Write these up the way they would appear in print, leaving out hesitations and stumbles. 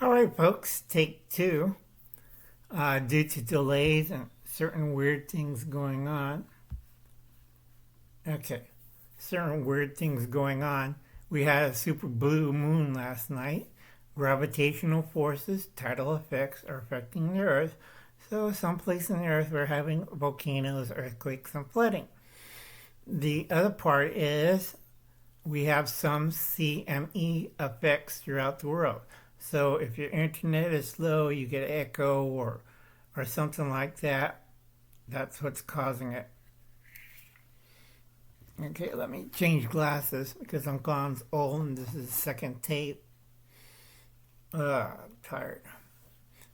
All right, folks, take two. Due to delays and certain weird things going on. Okay, certain weird things going on. We had a super blue moon last night. Gravitational forces, tidal effects are affecting the Earth. So someplace in the Earth we're having volcanoes, earthquakes, and flooding. The other part is we have some CME effects throughout the world. So if your internet is slow, you get echo or something like that. That's what's causing it. Okay, let me change glasses because I'm gone old and this is the second tape. I'm tired.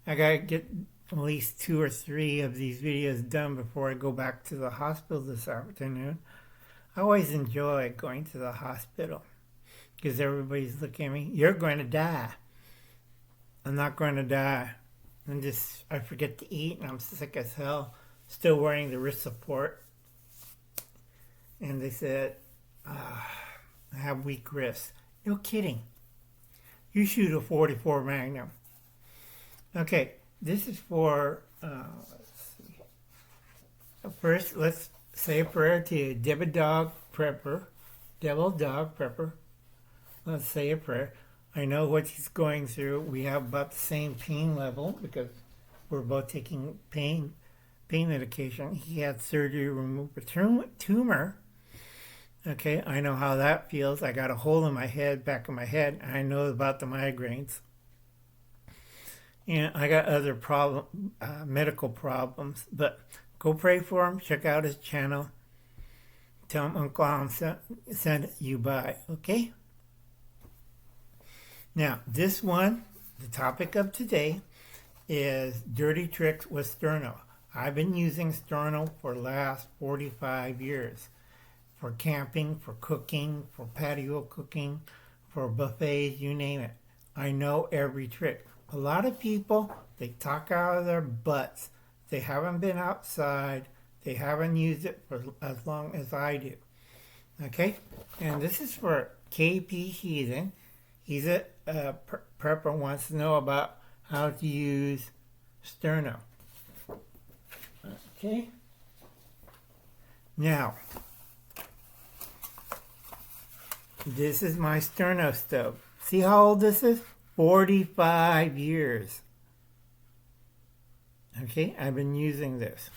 I gotta get at least 2 or 3 of these videos done before I go back to the hospital this afternoon. I always enjoy going to the hospital because everybody's looking at me. You're going to die. I'm not going to die. I forget to eat and I'm sick as hell. Still wearing the wrist support. And they said, I have weak wrists. No kidding. You shoot a 44 Magnum. Okay, this is for, let's see. First, let's say a prayer to Devil Dog Prepper. Let's say a prayer. I know what he's going through. We have about the same pain level because we're both taking pain medication. He had surgery to remove a tumor. Okay, I know how that feels. I got a hole in my head, back of my head. I know about the migraines. And I got other medical problems. But go pray for him. Check out his channel. Tell him Uncle Alan sent you by. Okay? Now, this one, the topic of today, is dirty tricks with Sterno. I've been using Sterno for the last 45 years. For camping, for cooking, for patio cooking, for buffets, you name it. I know every trick. A lot of people, they talk out of their butts. They haven't been outside. They haven't used it for as long as I do. Okay? And this is for KP Heathen. He's a prepper, wants to know about how to use Sterno. Okay? Now, this is my Sterno stove. See how old this is? 45 years. Okay, I've been using this.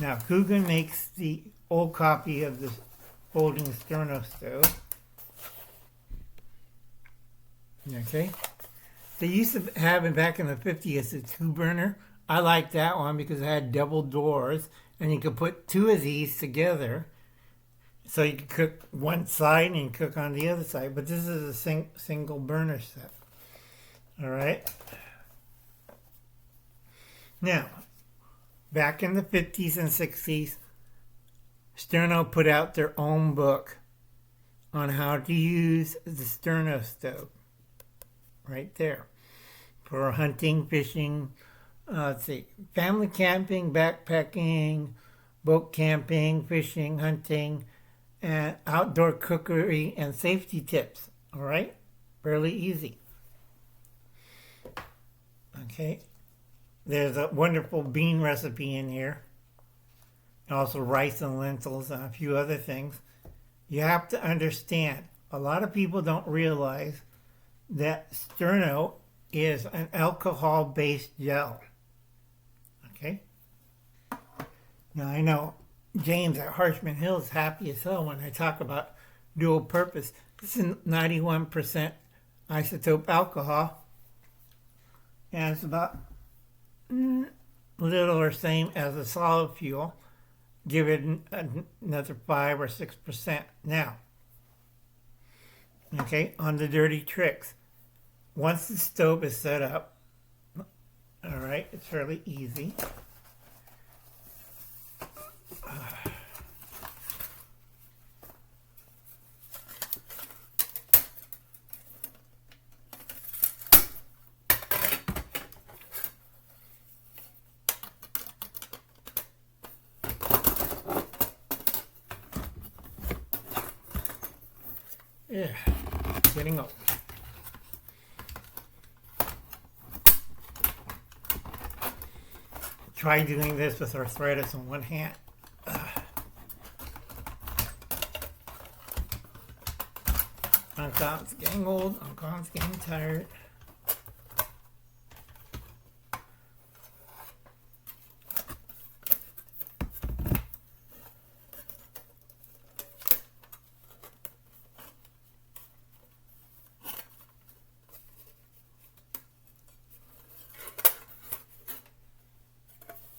Now, Coogan makes the old copy of this folding Sterno stove. Okay. They used to have it back in the 50s, a 2-burner. I like that one because it had double doors and you could put 2 of these together. So you could cook one side and you cook on the other side. But this is a single burner set. All right. Now, back in the 50s and 60s, Sterno put out their own book on how to use the Sterno stove. Right there. For hunting, fishing, let's see, family camping, backpacking, boat camping, fishing, hunting, and outdoor cookery and safety tips. All right? Fairly easy. Okay. There's a wonderful bean recipe in here. Also rice and lentils and a few other things. You have to understand, a lot of people don't realize that Sterno is an alcohol-based gel. Okay? Now I know James at Harshman Hill is happy as hell when I talk about dual purpose. This is 91% isotope alcohol. And it's about little or same as a solid fuel. Give it another 5 or 6% now. Okay, on the dirty tricks. Once the stove is set up, all right, it's fairly easy. Yeah, getting old. try doing this with arthritis on one hand. Uncon's getting old, Uncon's getting tired.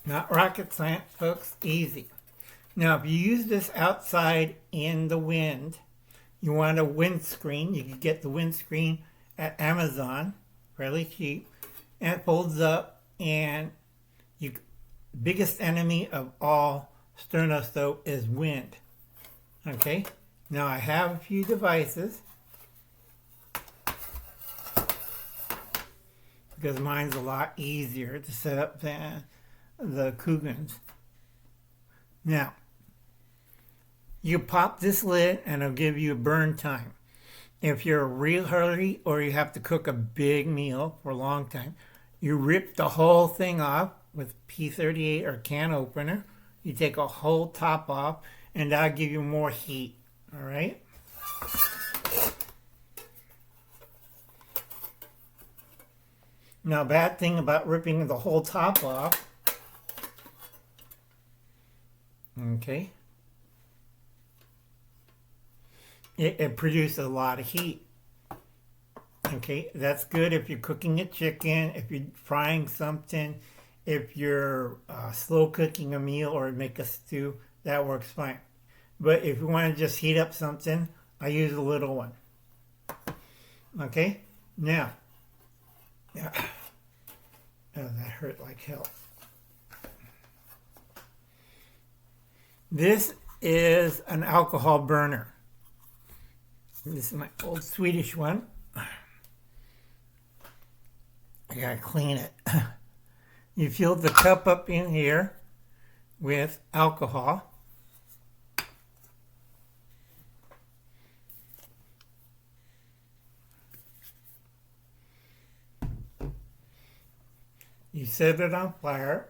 Not rocket science, folks, easy. Now, if you use this outside in the wind, you want a windscreen. You can get the windscreen at Amazon, fairly cheap, and it folds up. And biggest enemy of all Sterno soap is wind. Okay, now I have a few devices because mine's a lot easier to set up than the Coogan's. Now, you pop this lid and it'll give you a burn time. If you're in a real hurry or you have to cook a big meal for a long time, you rip the whole thing off with P38 or can opener. You take a whole top off and that'll give you more heat. All right? Now, bad thing about ripping the whole top off, okay, it produces a lot of heat. Okay, that's good if you're cooking a chicken, if you're frying something, if you're slow cooking a meal or make a stew, that works fine. But if you want to just heat up something, I use a little one. Okay, now, yeah, oh, that hurt like hell. This is an alcohol burner. This is my old Swedish one. I gotta clean it. You fill the cup up in here with alcohol. You set it on fire.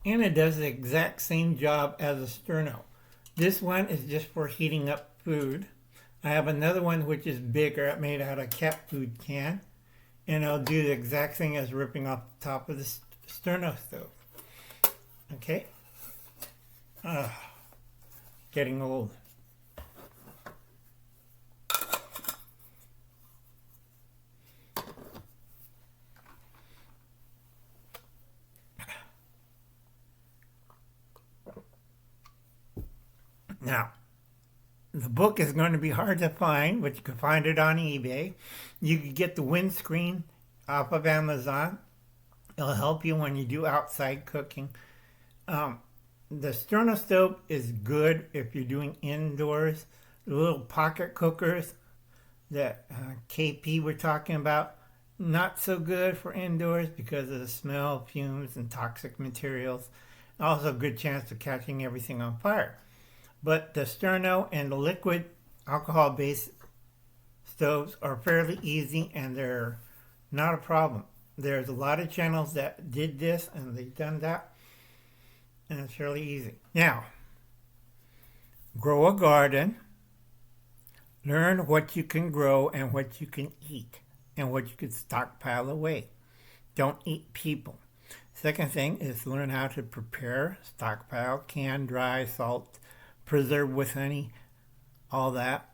And it does the exact same job as a Sterno. This one is just for heating up food. I have another one which is bigger, made out of cat food can. And it'll do the exact thing as ripping off the top of the Sterno stove. Okay? Getting old. Now, the book is going to be hard to find, but you can find it on eBay. You can get the windscreen off of Amazon. It'll help you when you do outside cooking. The Sterno stove is good if you're doing indoors. The little pocket cookers that KP we're talking about, not so good for indoors because of the smell, fumes, and toxic materials. Also a good chance of catching everything on fire. But the Sterno and the liquid alcohol-based stoves are fairly easy and they're not a problem. There's a lot of channels that did this and they've done that. And it's fairly easy. Now, grow a garden. Learn what you can grow and what you can eat and what you can stockpile away. Don't eat people. Second thing is learn how to prepare, stockpile, can, dry, salt, preserve with honey, all that.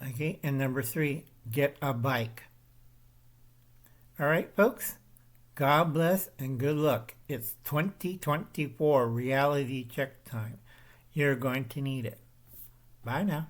Okay, and number 3, get a bike. All right, folks, God bless and good luck. It's 2024 reality check time. You're going to need it. Bye now.